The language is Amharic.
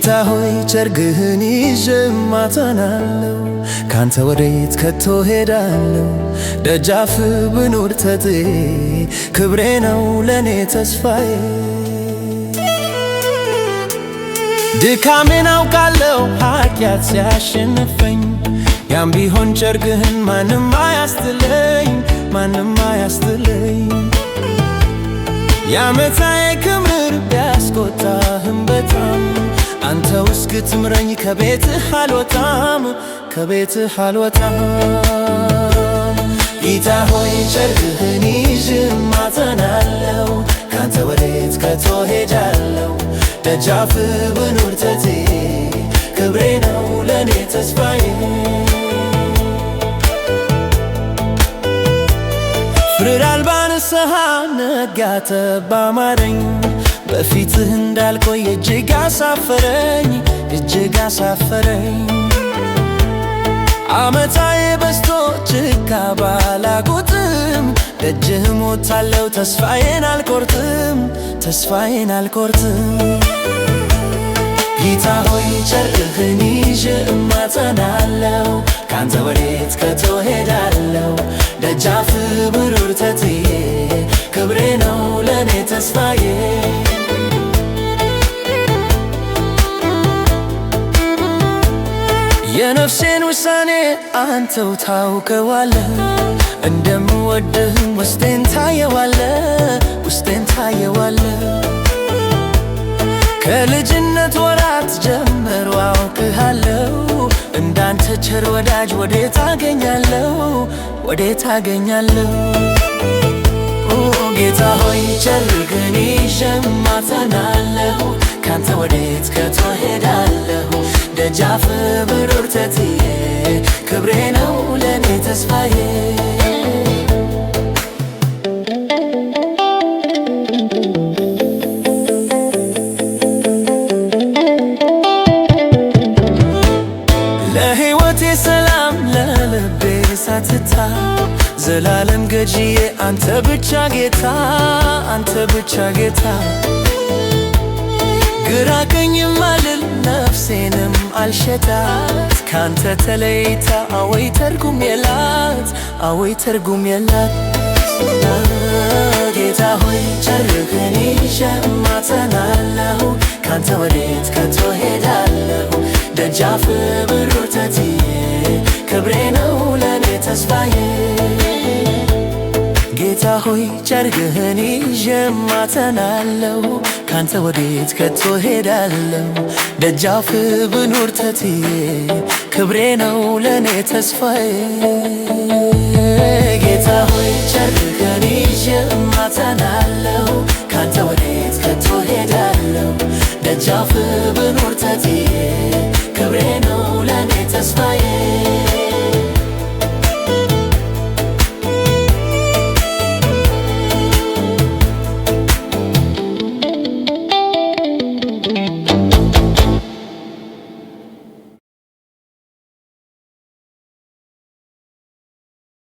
ጌታ ሆይ ቸርግህን ይዤ እማጸናለሁ። ካንተ ወዴት ከቶ ሄዳለሁ? ደጃፍ ብኖር ተጥዬ ክብሬ ነው ለኔ ተስፋዬ። ድካሜን አውቃለሁ ኃጢአት ሲያሸንፈኝ፣ ያም ቢሆን ቸርግህን ማንም አያስጥለኝ፣ ማንም አያስጥለኝ። የዓመታዬ ክምር ቢያስቆጣህም በጣም አንተው እስክትምረኝ ከቤትህ አልወጣም፣ ከቤትህ አልወጣም። ጌታ ሆይ ቸርግህን ይዤ እማጸናለሁ። ካንተ ወዴት ከቶ ሄዳለሁ? ደጃፍ ብኖር ተጥዬ ክብሬ ነው ለኔ ተስፋዬ። ፍርድ አልባ ንስሐ ነጋ ጠባ ማረኝ፣ በፊትህ እንዳልቆይ እጅግ አሳፈረኝ፣ እጅግ አሳፈረኝ። ዓመታዬ በዝቶ ጭካ ባላጎጥም ደጅህ ሞታለሁ ተስፋዬን አልቆርጥም፣ ተስፋዬን አልቆርጥም። ጌታ ሆይ ቸርግህን ይዤ እማጸናለሁ። ካንተ ወዴት ከቶ ሄዳለሁ? ደጃፍ ብኖር ተጥዬ ክብሬ ነው ለኔ ተስፋዬ። የነፍሴን ውሳኔ አንተው ታውቀዋለህ፣ እንደምወድህም ውስጤን ታየዋለህ፣ ውስጤን ታየዋለህ። ከልጅነት ወራት ጀምሮ አውቅሃለሁ፣ እንዳንተ ቸር ወዳጅ ወዴት አገኛለሁ? ወዴት አገኛለሁ? ጌታ ሆይ ቸርግህን ይዤ እማጸናለሁ። ካንተ ወዴት ከቶ ሄዳለሁ? ደጃፍ ብኖር ተጥዬ ክብሬ ነው ለኔ ተስፋዬ። ለሕይወቴ ሰላም ለልቤ ሳትታ ዘላለም ገጂዬ አንተ ብቻ ጌታ፣ አንተ ብቻ ጌታ። ግራ ቀኝም አልል ነፍሴንም አልሸጣት፣ ካንተ ተለይታ አወይ ተርጉም የላት፣ አወይ ተርጉም የላት። ጌታ ሆይ ቸርግህን ይዤ እማጸናለሁ። ካንተ ወዴት ከቶ ሄዳለሁ? ደጃፍ ብኖር ተጥዬ ክብሬ ነው ለኔ ተስፋዬ። ጌታ ሆይ ቸርግህን ይዤ እማጸናለሁ። ካንተ ወዴት ከቶ ሄዳለሁ? ደጃፍ ብኖር ተጥዬ ክብሬ ነው ለኔ ተስፋዬ። ጌታ ሆይ ቸርግህን ይዤ እማጸናለሁ። ካንተ ወዴት ከቶ ሄዳለሁ? ደጃፍ ብኖር ተጥዬ